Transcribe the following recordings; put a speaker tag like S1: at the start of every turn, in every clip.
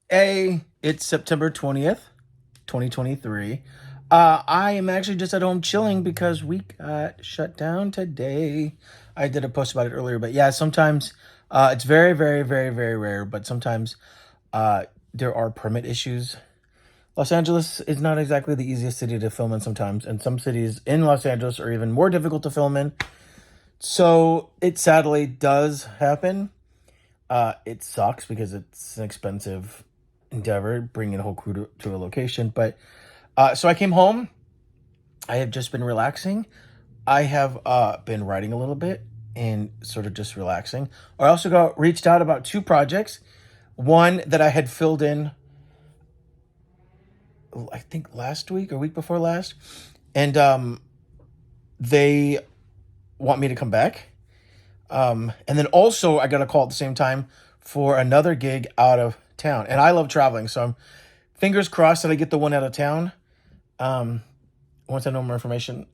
S1: Hey, it's September 20th, 2023. I am actually just at home chilling because we got shut down today. I did a post about it earlier, but yeah, sometimes it's very, very, very, very rare, but sometimes uh, there are permit issues. Los Angeles is not exactly the easiest city to film in sometimes, and some cities in Los Angeles are even more difficult to film in. So it sadly does happen. It sucks because it's an expensive endeavor bringing a whole crew to a location. But so I came home. I have just been relaxing. I have been writing a little bit and sort of just relaxing. I also got reached out about two projects. One that I had filled in, I think last week or week before last, and they want me to come back. And then also I got a call at the same time for another gig out of town. And I love traveling, so I'm fingers crossed that I get the one out of town. Um, Once I know more information,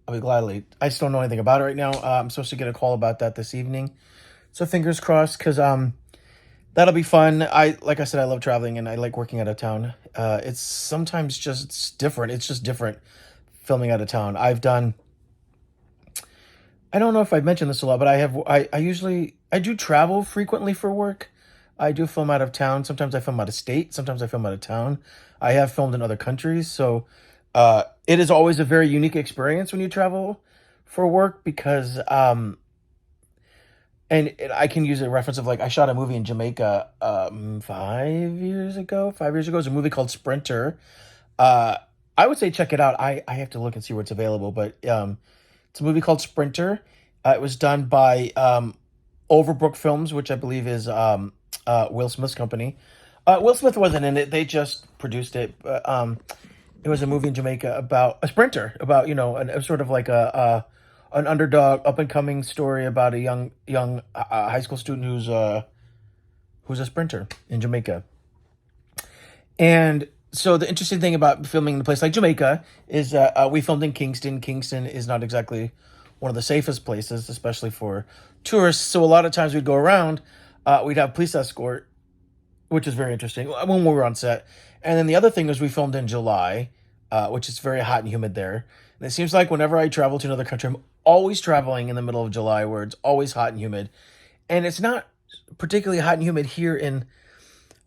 S1: I'll be gladly. I just don't know anything about it right now. I'm supposed to get a call about that this evening, so fingers crossed because that'll be fun. Like I said, I love traveling and I like working out of town. It's sometimes just it's different. It's just different filming out of town. I've done. I don't know if I've mentioned this a lot, but I usually I do travel frequently for work. I do film out of town. Sometimes I film out of state. Sometimes I film out of town. I have filmed in other countries, so it is always a very unique experience when you travel for work because and I can use a reference of like I shot a movie in Jamaica 5 years ago. 5 years ago, it's a movie called Sprinter. Uh, I would say check it out. I have to look and see where it's available, but it's a movie called Sprinter. It was done by Overbrook Films, which I believe is Will Smith's company. Will Smith wasn't in it; they just produced it. But, it was a movie in Jamaica about a sprinter, about a sort of like an underdog, up and coming story about a young high school student who's a sprinter in Jamaica. And so the interesting thing about filming in a place like Jamaica is we filmed in Kingston. Kingston is not exactly one of the safest places, especially for tourists. So a lot of times we'd go around, we'd have police escort, which is very interesting when we were on set. And then the other thing is we filmed in July, which is very hot and humid there. And it seems like whenever I travel to another country, I'm always traveling in the middle of July where it's always hot and humid. And it's not particularly hot and humid here in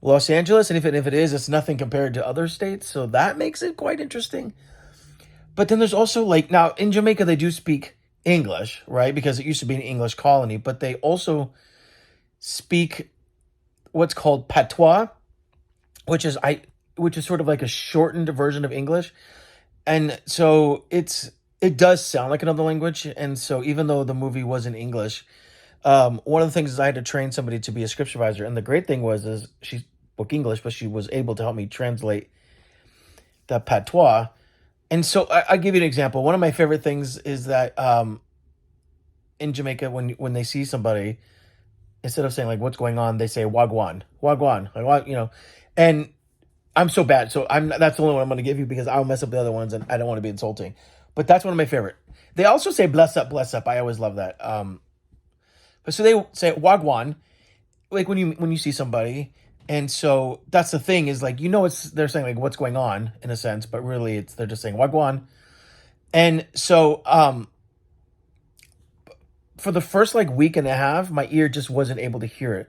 S1: Los Angeles. And if it is, it's nothing compared to other states. So that makes it quite interesting. But then there's also like now in Jamaica, they do speak English, right? Because it used to be an English colony, but they also speak what's called patois, which is which is sort of like a shortened version of English. And so it does sound like another language. And so even though the movie was in English, one of the things is I had to train somebody to be a script supervisor. And the great thing was is she spoke English, but she was able to help me translate the patois. And so I give you an example. One of my favorite things is that in Jamaica, when they see somebody, instead of saying like "what's going on," they say "wagwan, wagwan," like and I'm so bad. So that's the only one I'm going to give you because I'll mess up the other ones, and I don't want to be insulting. But that's one of my favorite. They also say "bless up, bless up." I always love that. But so they say "wagwan" like when you see somebody, and so that's the thing is like it's they're saying like "what's going on" in a sense, but really it's they're just saying "wagwan." And so for the first like week and a half, my ear just wasn't able to hear it.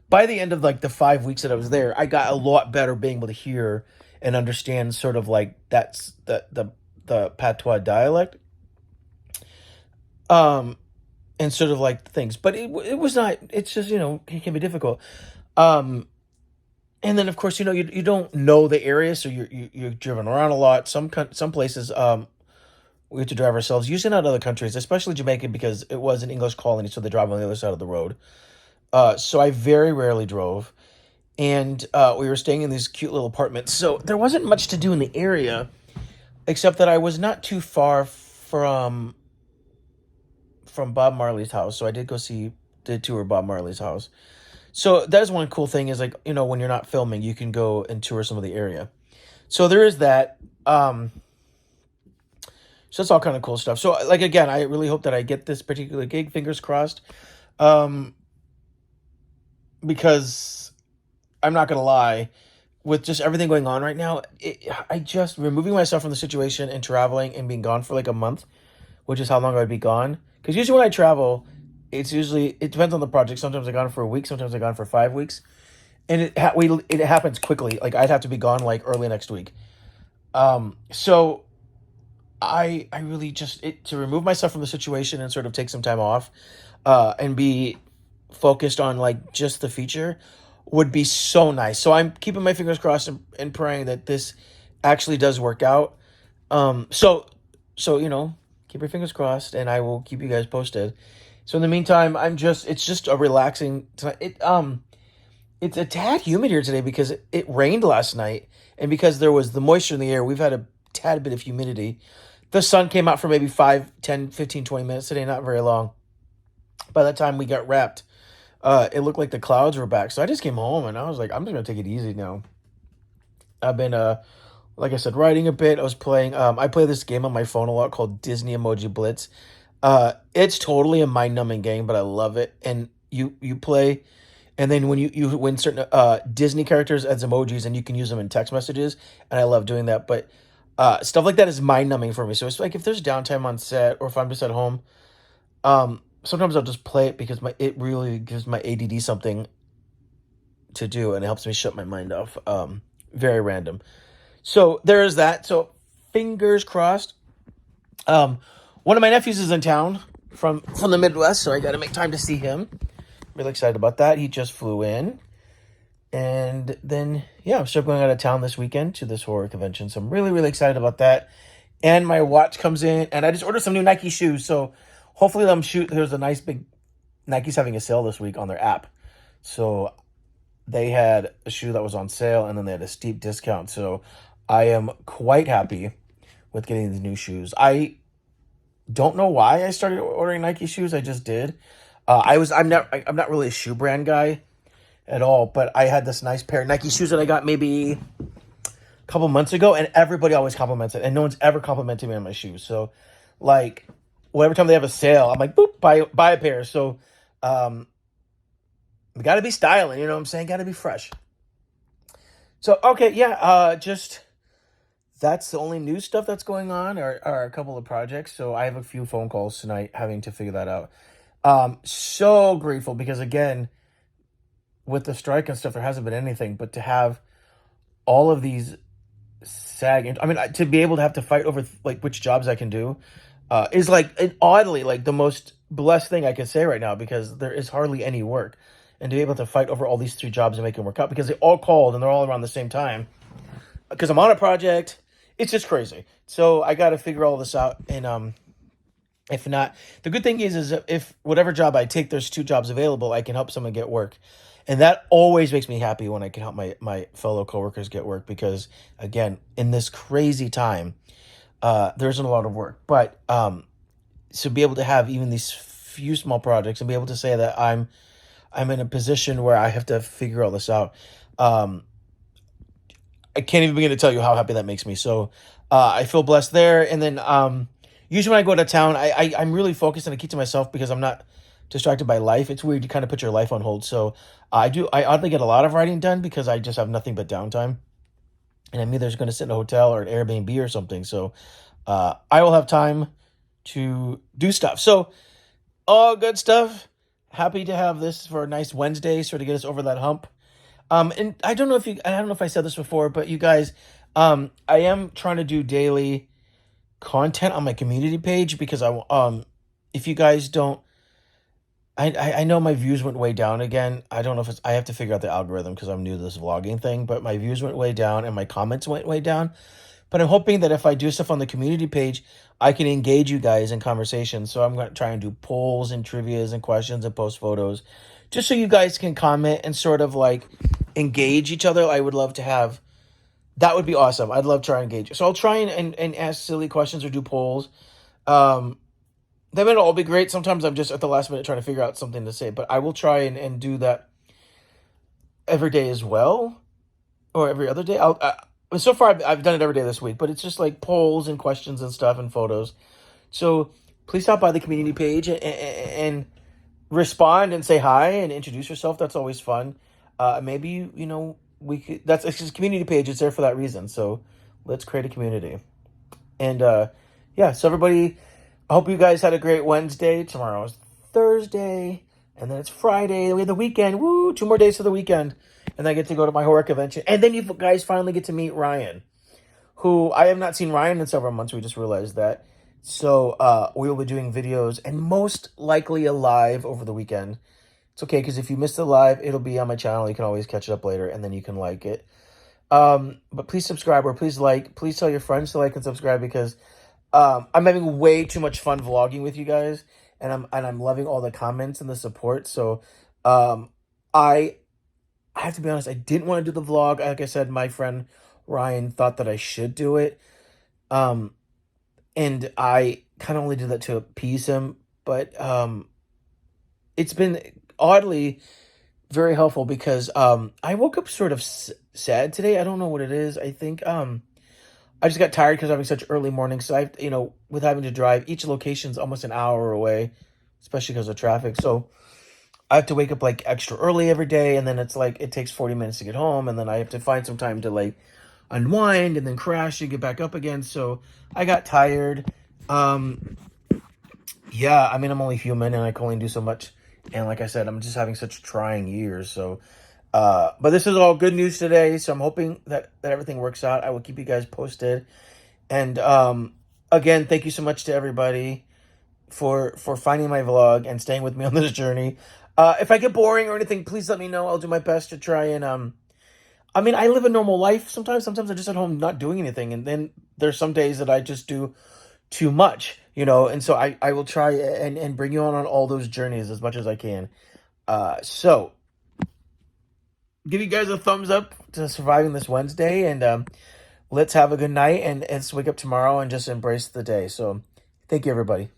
S1: By the end of like the 5 weeks that I was there, I got a lot better being able to hear and understand sort of like that's the patois dialect, um, and sort of like things. But it was not. It's just it can be difficult. Um, and then of course you don't know the area, so you're driven around a lot. Some places we have to drive ourselves. Usually not other countries, especially Jamaica because it was an English colony, so they drive on the other side of the road. So I very rarely drove, and we were staying in these cute little apartments. So there wasn't much to do in the area, except that I was not too far from Bob Marley's house. So I did tour Bob Marley's house. So that is one cool thing is like when you're not filming, you can go and tour some of the area. So there is that. So that's all kind of cool stuff. So like again, I really hope that I get this particular gig. Fingers crossed. Um, because I'm not gonna lie. with just everything going on right now, I just removing myself from the situation and traveling and being gone for like a month, which is how long I'd be gone. Because usually when I travel, it depends on the project. Sometimes I'm gone for a week, sometimes I'm gone for 5 weeks, and it happens quickly. Like I'd have to be gone like early next week. So I really just to remove myself from the situation and sort of take some time off, and be focused on like just the feature would be so nice. So I'm keeping my fingers crossed and praying that this actually does work out. So keep your fingers crossed, and I will keep you guys posted. So in the meantime, it's just a relaxing tonight. It's a tad humid here today because it rained last night, and because there was the moisture in the air, we've had a tad bit of humidity. The sun came out for maybe 5, 10, 15, 20 minutes today, not very long. By the time we got wrapped, it looked like the clouds were back. So I just came home and I was like, I'm just gonna take it easy now. I've been like I said, writing a bit. I was playing I play this game on my phone a lot called Disney Emoji Blitz. It's totally a mind numbing game, but I love it. And you play, and then when you win certain Disney characters as emojis, and you can use them in text messages, and I love doing that. But stuff like that is mind numbing for me. So it's like if there's downtime on set or if I'm just at home, sometimes I'll just play it because it really gives my ADD something to do, and it helps me shut my mind off. Very random. So there is that. So fingers crossed. One of my nephews is in town from the Midwest, so I got to make time to see him. Really excited about that. He just flew in, and then I'm still going out of town this weekend to this horror convention. So I'm really excited about that. And my watch comes in, and I just ordered some new Nike shoes. So hopefully there's a nice big Nike's having a sale this week on their app. So they had a shoe that was on sale, and then they had a steep discount. So I am quite happy with getting these new shoes. I don't know why I started ordering Nike shoes. I just did. I'm not really a shoe brand guy at all, but I had this nice pair of Nike shoes that I got maybe a couple months ago, and everybody always compliments it, and no one's ever complimented me on my shoes. So, like, whatever time they have a sale, I'm like, boop, buy a pair. So, we got to be styling, you know what I'm saying? Got to be fresh. So, okay, just that's the only new stuff that's going on, are a couple of projects. So I have a few phone calls tonight having to figure that out. So grateful because, again, with the strike and stuff, there hasn't been anything, but to have all of these to be able to have to fight over like which jobs I can do, is like oddly like the most blessed thing I can say right now, because there is hardly any work, and to be able to fight over all these 3 jobs and make them work out because they all called and they're all around the same time because I'm on a project. It's just crazy. So I got to figure all this out. And if not, the good thing is if whatever job I take, there's 2 jobs available, I can help someone get work. And that always makes me happy when I can help my fellow coworkers get work, because again, in this crazy time, there isn't a lot of work. But to be able to have even these few small projects and be able to say that I'm in a position where I have to figure all this out, I can't even begin to tell you how happy that makes me. So I feel blessed there. And then usually when I go to town, I'm really focused and I keep to myself because I'm not distracted by life. It's weird to kind of put your life on hold. So I oddly get a lot of writing done because I just have nothing but downtime. And I'm either going to sit in a hotel or an Airbnb or something. So I will have time to do stuff. So all good stuff. Happy to have this for a nice Wednesday, sort of get us over that hump. And I don't know if I said this before, but you guys, I am trying to do daily content on my community page because if you guys don't, I know my views went way down again. I don't know if I have to figure out the algorithm because I'm new to this vlogging thing, but my views went way down and my comments went way down. But I'm hoping that if I do stuff on the community page, I can engage you guys in conversation. So I'm going to try and do polls and trivias and questions and post photos just so you guys can comment and sort of like engage each other. I would love to have, that would be awesome. I'd love to try and engage. So I'll try and ask silly questions or do polls. They might all be great. Sometimes I'm just at the last minute trying to figure out something to say, but I will try and do that every day as well, or every other day. So far I've done it every day this week, but it's just like polls and questions and stuff and photos. So please stop by the community page and respond and say hi and introduce yourself. That's always fun. Maybe that's it's just a community page. It's there for that reason. So let's create a community. And yeah, so everybody, I hope you guys had a great Wednesday. Tomorrow is Thursday, and then it's Friday. Then we have the weekend. Woo! 2 more days to the weekend, and I get to go to my horror convention. And then you guys finally get to meet Ryan, who I have not seen Ryan in several months. We just realized that. So we will be doing videos and most likely a live over the weekend. It's okay because if you missed the live, it'll be on my channel. You can always catch it up later, and then you can like it. But please subscribe or please like. Please tell your friends to like and subscribe because I'm having way too much fun vlogging with you guys, and I'm loving all the comments and the support. So I have to be honest. I didn't want to do the vlog. Like I said, my friend Ryan thought that I should do it. And I kind of only did that to appease him, but it's been oddly very helpful because I woke up sort of sad today. I don't know what it is. I think I just got tired because having such early mornings. So I, with having to drive, each location's almost an hour away, especially because of traffic. So I have to wake up like extra early every day, and then it's like it takes 40 minutes to get home, and then I have to find some time to like unwind and then crash and get back up again. So I got tired. Yeah, I mean, I'm only human and I can only do so much. And like I said, I'm just having such trying years. So, but this is all good news today. So I'm hoping that everything works out. I will keep you guys posted. And, again, thank you so much to everybody for finding my vlog and staying with me on this journey. If I get boring or anything, please let me know. I'll do my best to try and, I mean, I live a normal life. Sometimes I'm just at home not doing anything. And then there's some days that I just do too much, and so I will try and bring you on all those journeys as much as I can. So give you guys a thumbs up to surviving this Wednesday, and let's have a good night, and let's wake up tomorrow and just embrace the day. So thank you, everybody.